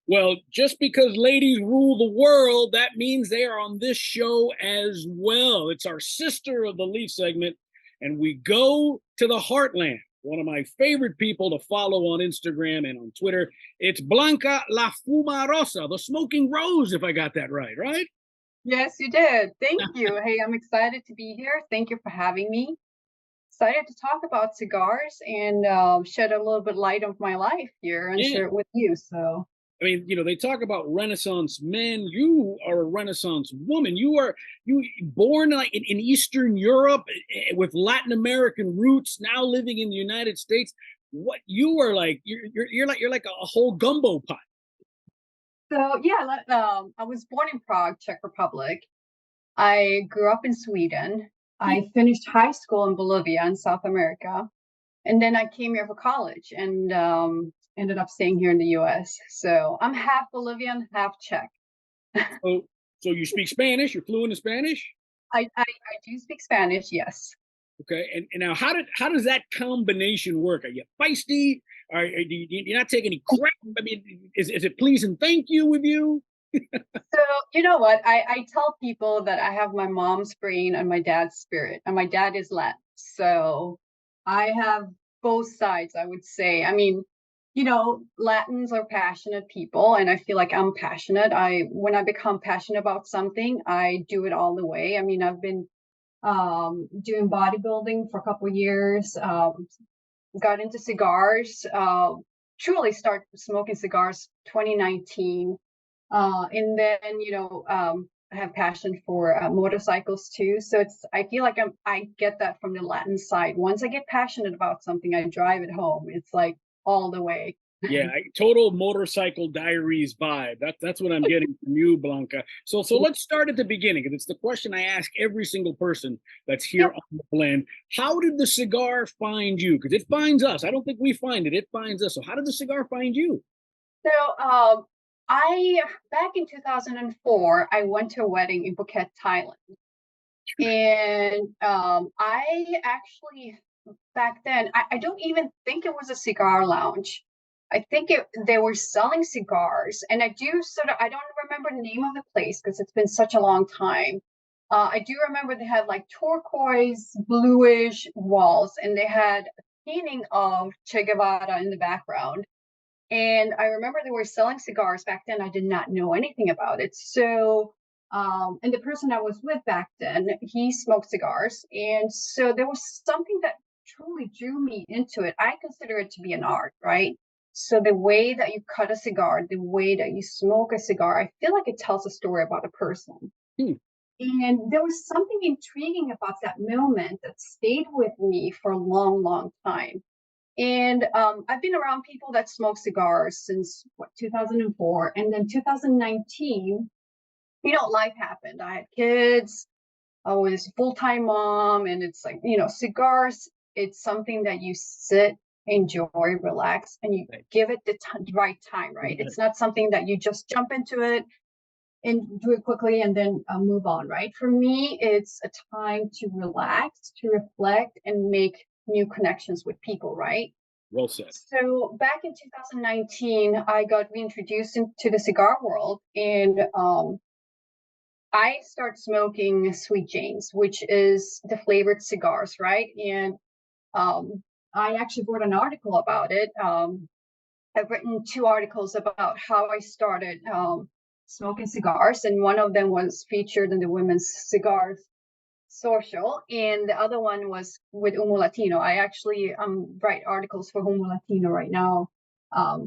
Well, just because ladies rule the world, that means they are on this show as well. It's our sister of the Leaf segment, and we go to the heartland. One of my favorite people to follow on Instagram and on Twitter. It's Blanca La Fumarosa, the smoking rose, if I got that right, right? Yes, you did. Thank you. Hey, I'm excited to be here. Thank you for having me. Excited to talk about cigars and shed a little bit light of my life here and Yeah. share it with you. So, I mean, they talk about Renaissance men. You are a Renaissance woman. You born like in Eastern Europe with Latin American roots, now living in the United States. What you are like, you're like a whole gumbo pot. so yeah, I was born in Prague, Czech Republic. I grew up in Sweden. I finished high school in Bolivia in South America. And then I came here for college and ended up staying here in the US. So I'm half Bolivian, half Czech. So, so you speak Spanish. You're fluent in Spanish. I do speak Spanish, yes. Okay, and now how does that combination work? Are you feisty? Do you not take any crap? I mean, is it please and thank you with you? So you know what? I tell people that I have my mom's brain and my dad's spirit, and my dad is Latin. So I have both sides, I would say. I mean, Latins are passionate people, and I feel like I'm passionate. When I become passionate about something, I do it all the way. I mean, I've been doing bodybuilding for a couple of years, got into cigars, truly start smoking cigars 2019. And then, I have passion for motorcycles too. So I feel like I get that from the Latin side. Once I get passionate about something, I drive it home. It's like all the way. Yeah, total motorcycle diaries vibe. That's what I'm getting from you, Blanca. So let's start at the beginning, because it's the question I ask every single person that's here Yep. on the blend. How did the cigar find you? Because it finds us. I don't think we find it. It finds us. So how did the cigar find you? So I back in 2004, I went to a wedding in Phuket, Thailand. And I actually back then I don't even think it was a cigar lounge. I think they were selling cigars, and I don't remember the name of the place because it's been such a long time. I do remember they had like turquoise bluish walls, and they had a painting of Che Guevara in the background. And I remember they were selling cigars back then. I did not know anything about it. So, and the person I was with back then, he smoked cigars. And so there was something that truly drew me into it. I consider it to be an art, right? So the way that you cut a cigar, the way that you smoke a cigar, I feel like it tells a story about a person. Hmm. And there was something intriguing about that moment that stayed with me for a long, long time. And I've been around people that smoke cigars since 2004. And then 2019, life happened. I had kids. I was a full-time mom. And it's like, cigars, it's something that you sit, enjoy, relax, and you give it the right time, right? It's not something that you just jump into it and do it quickly and then move on, right? For me, it's a time to relax, to reflect, and make new connections with people, right? Well said. So back in 2019, I got reintroduced into the cigar world, and I started smoking Sweet Janes, which is the flavored cigars, right? And I actually wrote an article about it. I've written two articles about how I started smoking cigars, and one of them was featured in the Women's Cigars Social, and the other one was with Humo Latino. I actually write articles for Humo Latino right now. I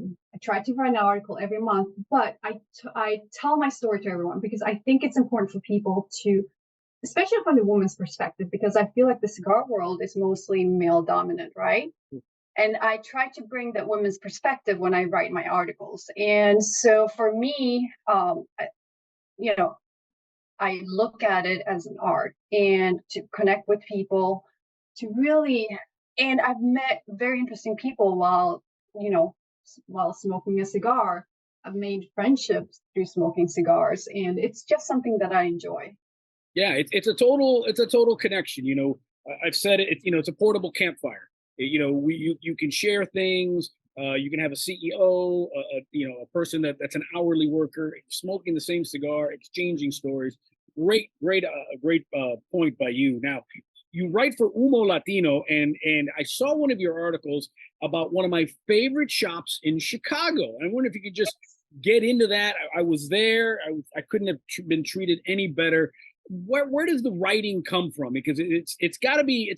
try to write an article every month, but I tell my story to everyone because I think it's important for people to, especially from the woman's perspective, because I feel like the cigar world is mostly male dominant, right? And I try to bring that women's perspective when I write my articles. And so for me, you know, I look at it as an art and to connect with people, to really, and I've met very interesting people while smoking a cigar. I've made friendships through smoking cigars, and it's just something that I enjoy. Yeah, it's a total connection. I've said it. It's a portable campfire. You can share things. You can have a CEO, a person that's an hourly worker, smoking the same cigar, exchanging stories. Great point by you. Now, you write for Humo Latino, and I saw one of your articles about one of my favorite shops in Chicago. I wonder if you could just get into that. I was there. I couldn't have been treated any better. Where does the writing come from? Because it's got to be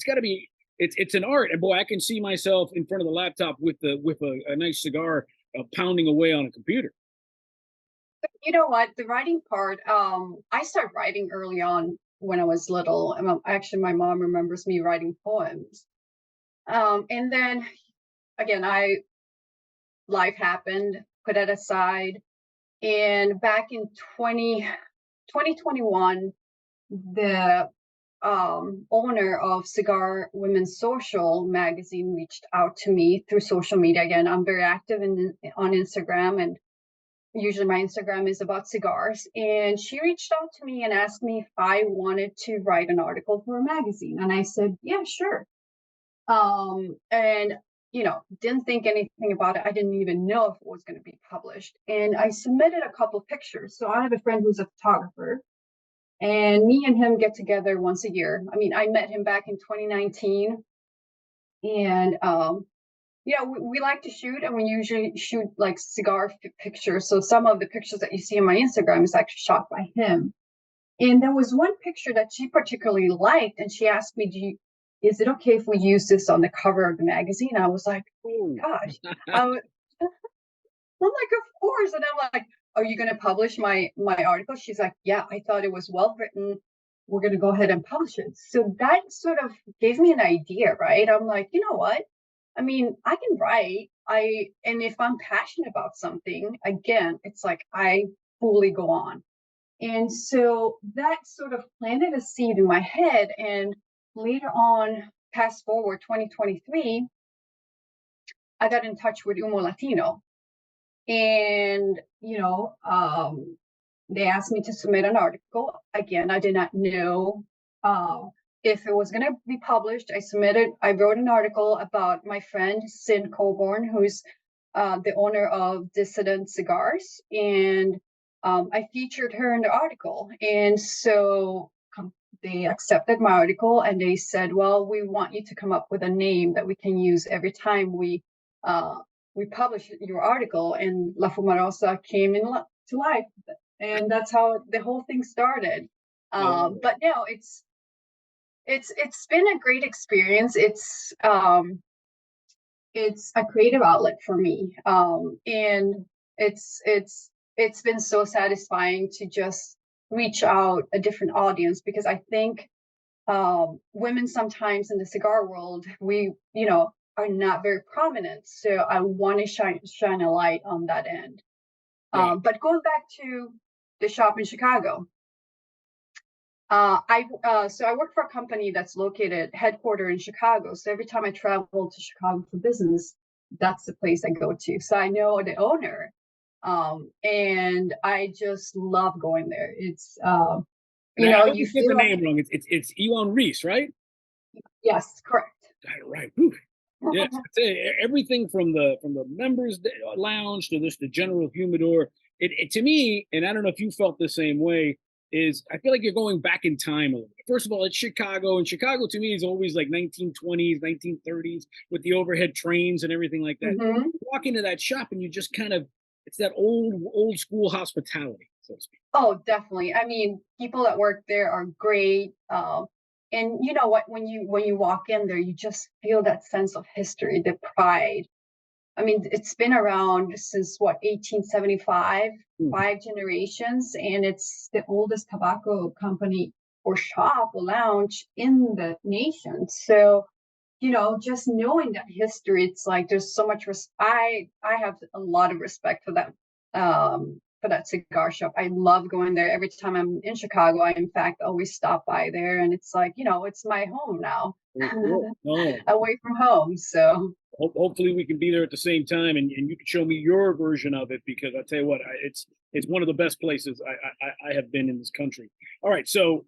it's an art. And boy, I can see myself in front of the laptop with a nice cigar, pounding away on a computer. You know what? The writing part, I started writing early on when I was little. Actually, my mom remembers me writing poems. And then again, life happened, put it aside. And back in 2021, the owner of Cigar Women's Social magazine reached out to me through social media. Again, I'm very active on Instagram, and usually my Instagram is about cigars. And she reached out to me and asked me if I wanted to write an article for a magazine. And I said, yeah, sure. And didn't think anything about it. I didn't even know if it was going to be published. And I submitted a couple pictures. So I have a friend who's a photographer, and me and him get together once a year. I mean, I met him back in 2019, and we like to shoot, and we usually shoot like cigar pictures. So some of the pictures that you see on my Instagram is actually shot by him. And there was one picture that she particularly liked, and she asked me, is it okay if we use this on the cover of the magazine? I was like, oh gosh. I'm like, of course. And I'm like, are you going to publish my article? She's like, yeah, I thought it was well written. We're going to go ahead and publish it. So that sort of gave me an idea, right? I'm like, you know what? I mean, I can write. And if I'm passionate about something, again, it's like I fully go on. And so that sort of planted a seed in my head. And later on, fast forward 2023, I got in touch with Humo Latino. And, they asked me to submit an article. Again, I did not know if it was going to be published. I wrote an article about my friend, Sin Coburn, who's the owner of Dissident Cigars. And I featured her in the article. And so they accepted my article, and they said, well, we want you to come up with a name that we can use every time we publish your article. And La Fumarosa came to life. And that's how the whole thing started. But no, it's been a great experience. It's a creative outlet for me. And it's been so satisfying to just reach out a different audience, because I think women sometimes in the cigar world, we are not very prominent. So I want to shine a light on that end. Yeah. But going back to the shop in Chicago, I work for a company that's headquartered in Chicago. So every time I travel to Chicago for business, that's the place I go to. So I know the owner, and I just love going there. It's you get the name wrong. It's Elon Reese, right? Yes, correct. Got it right. Whew. Yes, everything from the members lounge to the general humidor. It to me, and I don't know if you felt the same way, is I feel like you're going back in time a little bit. First of all, it's Chicago, and Chicago to me is always like 1920s, 1930s with the overhead trains and everything like that. Mm-hmm. You walk into that shop and you just it's that old school hospitality, so to speak. Oh, definitely. I mean, people that work there are great. And you know what, when you walk in there, you just feel that sense of history, the pride. I mean, it's been around since 1875, 5 generations, and it's the oldest tobacco company or shop or lounge in the nation. So, just knowing that history, it's like there's so much I have a lot of respect for that cigar shop. I love going there. Every time I'm in Chicago, I in fact always stop by there, and it's like, it's my home now. Away from home. So hopefully we can be there at the same time, and you can show me your version of it, because I tell you what, it's one of the best places I have been in this country. All right, so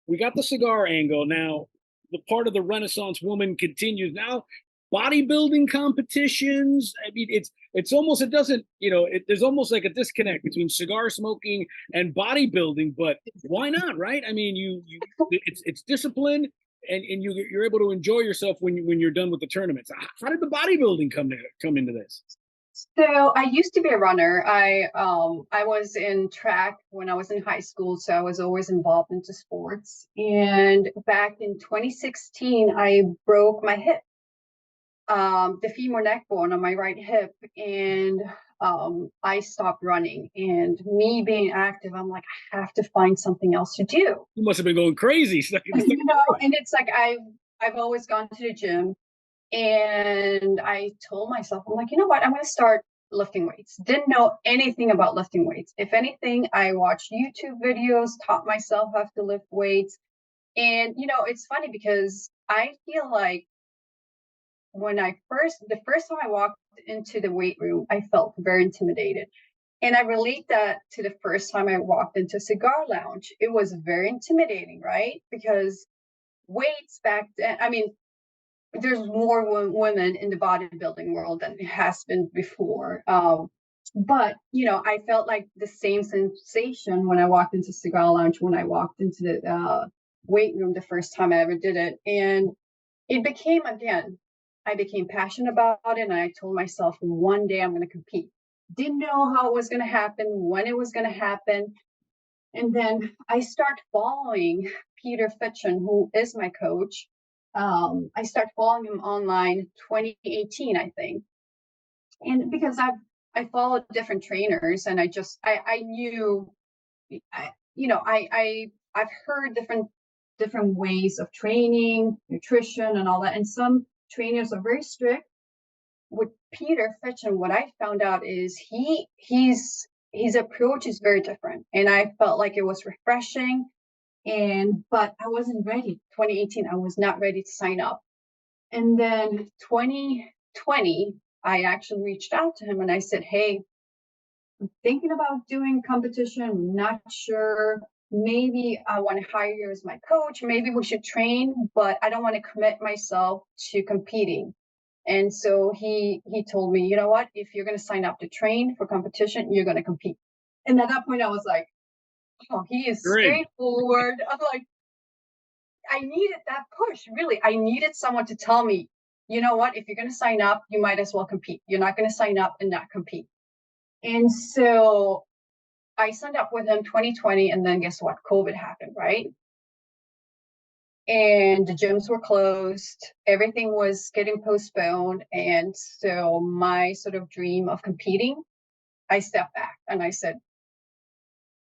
we got the cigar angle. Now the part of the Renaissance woman continues. Now bodybuilding competitions? I mean, it's almost, it doesn't, there's almost like a disconnect between cigar smoking and bodybuilding, but why not, right? I mean, it's discipline, and you're able to enjoy yourself when you're done with the tournaments. How did the bodybuilding come into this? So I used to be a runner. I was in track when I was in high school, so I was always involved into sports. And back in 2016, I broke my hip, the femur neck bone on my right hip, and I stopped running. And me being active, I'm like, I have to find something else to do. You must have been going crazy. And it's like I've always gone to the gym. And I told myself, I'm like, you know what? I'm going to start lifting weights. Didn't know anything about lifting weights. If anything, I watched YouTube videos, taught myself how to lift weights. And, it's funny because I feel like the first time I walked into the weight room, I felt very intimidated. And I relate that to the first time I walked into Cigar Lounge. It was very intimidating, right? Because weights back then, I mean, there's more women in the bodybuilding world than it has been before. But I felt like the same sensation when I walked into Cigar Lounge, when I walked into the weight room the first time I ever did it. And it became, again, I became passionate about it. And I told myself, one day I'm going to compete. Didn't know how it was going to happen, when it was going to happen. And then I start following Peter Fitchen, who is my coach. I start following him online 2018, I think. And because I followed different trainers, and I knew, I've heard different ways of training, nutrition, and all that. And some trainers are very strict. With Peter Fitchen, what I found out is his approach is very different, and I felt like it was refreshing. But I wasn't ready. 2018, I was not ready to sign up. And then 2020, I actually reached out to him and I said, hey, I'm thinking about doing competition. I'm not sure. Maybe I want to hire you as my coach. Maybe we should train, but I don't want to commit myself to competing. And so he told me, you know what? If you're going to sign up to train for competition, you're going to compete. And at that point, I was like, oh, he is straightforward. I'm like, I needed that push, really. I needed someone to tell me, you know what, if you're going to sign up, you might as well compete. You're not going to sign up and not compete. And so I signed up with him 2020, and then guess what? COVID happened, right? And the gyms were closed. Everything was getting postponed. And so my sort of dream of competing, I stepped back and I said,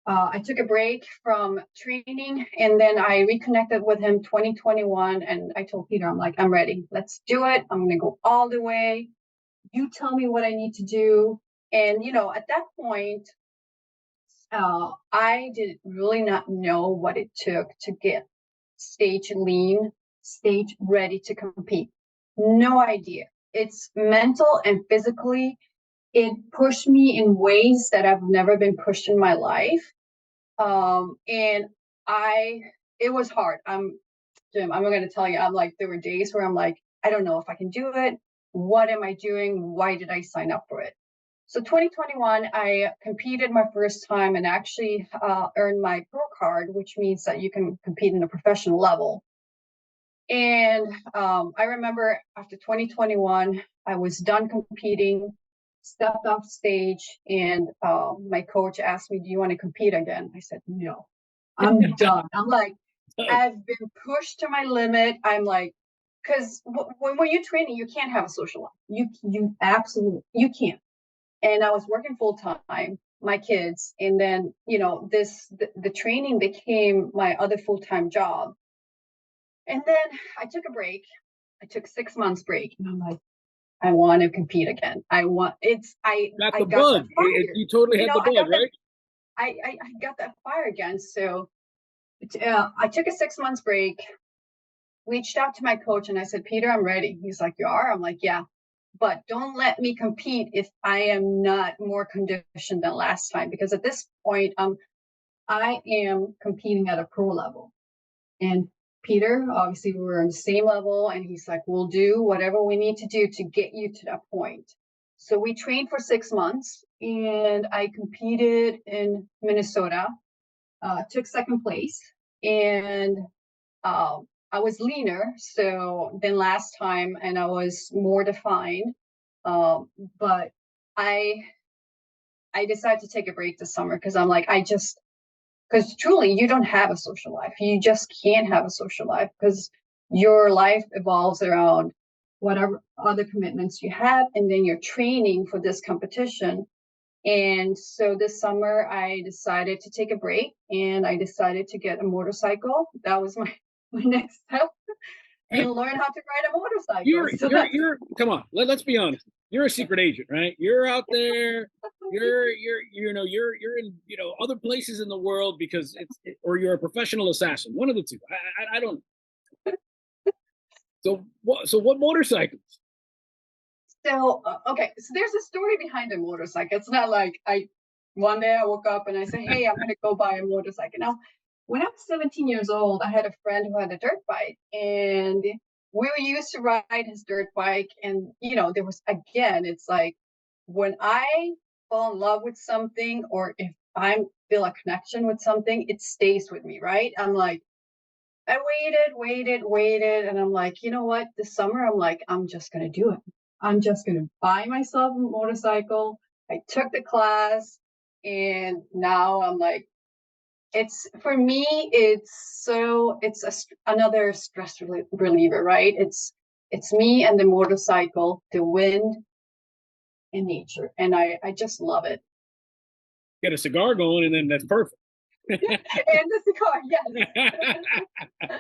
I took a break from training, and then I reconnected with him 2021. And I told Peter, I'm like, I'm ready. Let's do it. I'm going to go all the way. You tell me what I need to do. And, at that point, I did really not know what it took to get stage lean, stage ready to compete. No idea. It's mental and physically. It pushed me in ways that I've never been pushed in my life. And it was hard. Jim, I'm going to tell you, there were days where I'm like, I don't know if I can do it. What am I doing? Why did I sign up for it? So 2021, I competed my first time and actually earned my pro card, which means that you can compete in a professional level. And I remember after 2021, I was done competing, stepped off stage, and my coach asked me, do you want to compete again? I said, no, I'm done. I'm like, I've been pushed to my limit. I'm like, because when you're training, you can't have a social life. You absolutely, you can't. And I was working full time, my kids, and then, the training became my other full-time job. And then I took a break. I took 6 months break, and I'm like, I want to compete again. I got the bug. You totally had the bug, right? I got that fire again. So I took a 6 months break, reached out to my coach, and I said, Peter, I'm ready. He's like, you are? I'm like, yeah. But don't let me compete if I am not more conditioned than last time, because at this point, I am competing at a pro level. And Peter, obviously we were on the same level, and he's like, we'll do whatever we need to do to get you to that point. So we trained for 6 months, and I competed in Minnesota, took second place, and I was leaner than last time, and I was more defined. But I decided to take a break this summer because I'm like, because truly you don't have a social life. You just can't have a social life because your life evolves around whatever other commitments you have, and then you're training for this competition. And so this summer I decided to take a break, and I decided to get a motorcycle. That was my next step, and learn how to ride a motorcycle. You're come on, let's be honest. You're a secret agent, right? You're out there, you're in other places in the world because or you're a professional assassin, one of the two. I don't. So what motorcycles? So okay, so there's a story behind a motorcycle. It's not like one day I woke up and I said, hey, I'm gonna go buy a motorcycle. Now, when I was 17 years old, I had a friend who had a dirt bike, and we used to ride his dirt bike. And there was, again, it's like when I fall in love with something, or if I feel a connection with something, it stays with me, right? I'm like, I waited, and I'm like, you know what? This summer, I'm like, I'm just gonna do it. I'm just gonna buy myself a motorcycle. I took the class, and now I'm like, it's for me. It's another stress reliever, right? It's me and the motorcycle, the wind, and nature, and I just love it. Get a cigar going, and then that's perfect. And the cigar, yes.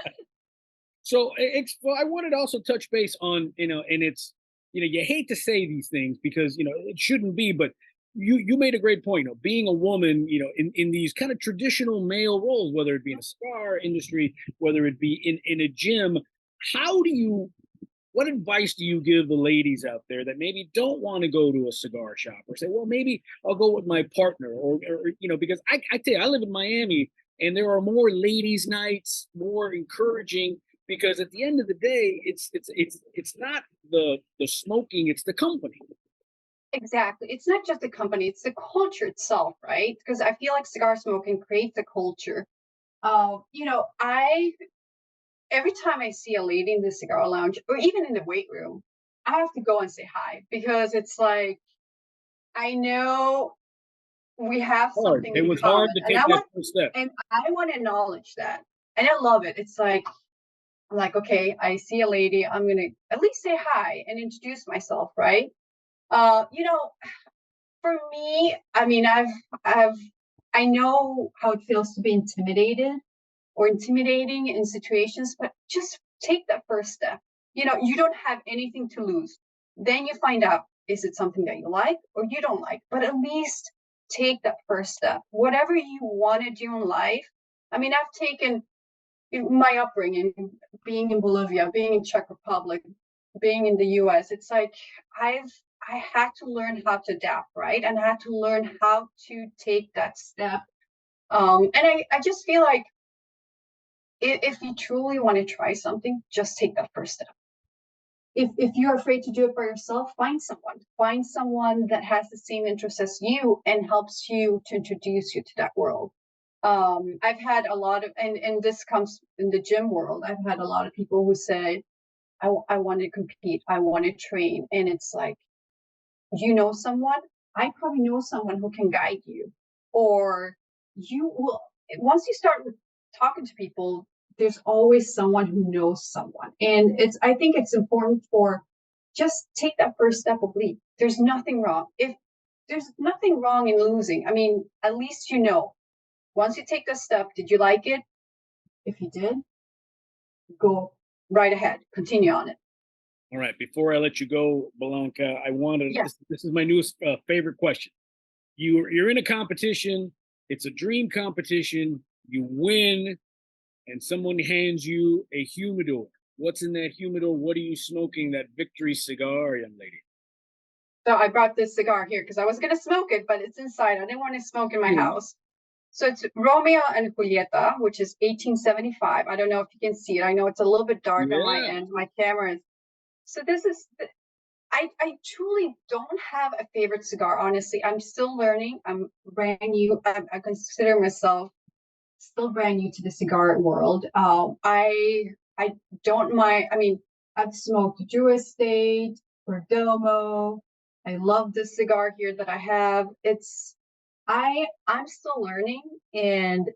So I wanted to also touch base on, and it's, you hate to say these things because, it shouldn't be, but you made a great point, being a woman, in these kind of traditional male roles, whether it be in a cigar industry, whether it be in a gym, what advice do you give the ladies out there that maybe don't want to go to a cigar shop, or say, well, maybe I'll go with my partner, or because I tell you, I live in Miami, and there are more ladies' nights, more encouraging, because at the end of the day, it's not the smoking, it's the company. Exactly. It's not just the company, it's the culture itself, right? Because I feel like cigar smoking creates a culture. I every time I see a lady in the cigar lounge, or even in the weight room, I have to go and say hi, because it's like, I know we have something It in was hard common, to take that first step. and I want to acknowledge that. And I love it. It's like, I'm like, okay, I see a lady, I'm gonna at least say hi and introduce myself, right? Uh, you know, for me, I mean, I know how it feels to be intimidated or intimidating in situations, but just take that first step. You don't have anything to lose. Then you find out, is it something that you like or you don't like? But at least take that first step. Whatever you want to do in life. I mean, I've taken my upbringing, being in Bolivia, being in Czech Republic, being in the US. It's like I had to learn how to adapt, right? And I had to learn how to take that step. And I just feel like if you truly want to try something, just take that first step. If you're afraid to do it by yourself, find someone that has the same interests as you and helps you to introduce you to that world. I've had a lot of, and this comes in the gym world, I've had a lot of people who say, I want to compete, I want to train. And it's like, you know someone? I probably know someone who can guide you. Or you will, once you start talking to people, there's always someone who knows someone. And I think it's important for just take that first step of leap. There's nothing wrong. If there's nothing wrong in losing, I mean, at least once you take the step, did you like it? If you did, go right ahead, continue on it. All right. Before I let you go, Blanca, I wanted, Yeah. this is my newest favorite question. You're in a competition. It's a dream competition. You win, and someone hands you a humidor. What's in that humidor? What are you smoking? That victory cigar, young lady. So I brought this cigar here because I was going to smoke it, but it's inside. I didn't want to smoke in my house. So it's Romeo and Julieta, which is 1875. I don't know if you can see it. I know it's a little bit dark on my end. My camera is. So this is. I truly don't have a favorite cigar. Honestly, I'm still learning. I'm brand new. I consider myself still brand new to the cigar world. I don't mind. I mean, I've smoked Drew Estate, Perdomo. I love this cigar here that I have. I'm still learning, and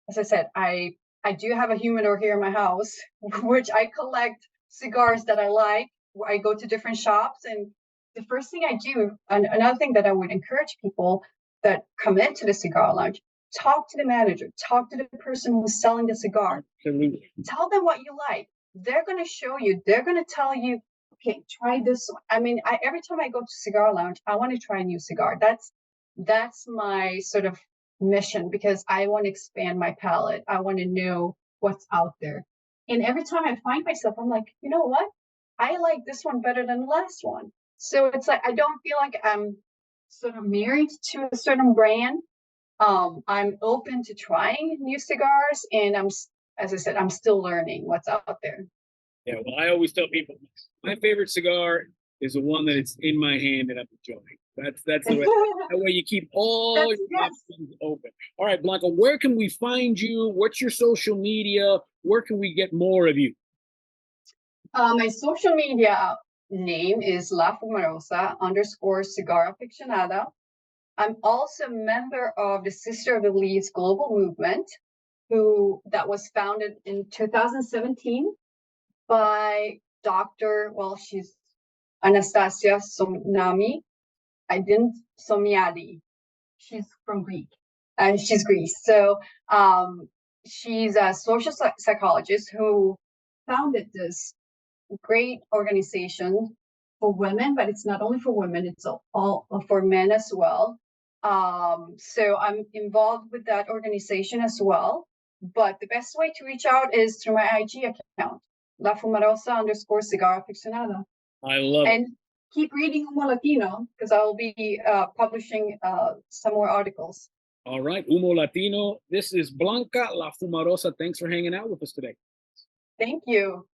as I said, I do have a humidor here in my house, which I collect cigars that I like. I go to different shops, and the first thing I do, and another thing that I would encourage people that come into the cigar lounge, talk to the manager, talk to the person who's selling the cigar. Absolutely. Tell them what you like. They're going to show you. They're going to tell you, okay, try this one. I mean, every time I go to cigar lounge, I want to try a new cigar. That's my sort of mission, because I want to expand my palate. I want to know what's out there. And every time I find myself, I'm like, you know what? I like this one better than the last one. So it's like I don't feel like I'm sort of married to a certain brand. I'm open to trying new cigars, and as I said, I'm still learning what's out there. Yeah, well, I always tell people my favorite cigar is the one that it's in my hand and I'm enjoying. That's the way. That way you keep all your options open. All right, Blanca, where can we find you? What's your social media? Where can we get more of you? My social media name is La Fumarosa _ Cigar Aficionada. I'm also a member of the Sister of the Leaves global movement, that was founded in 2017 by she's Anastasia Somnami. Somiadi. She's from Greek. She's Greece. So she's a social psychologist who founded this great organization for women, but it's not only for women, it's all for men as well. So I'm involved with that organization as well. But the best way to reach out is through my IG account, La Fumarosa _ Cigar Aficionada. I love it. Keep reading Humo Latino, because I will be publishing some more articles. All right, Humo Latino. This is Blanca La Fumarosa. Thanks for hanging out with us today. Thank you.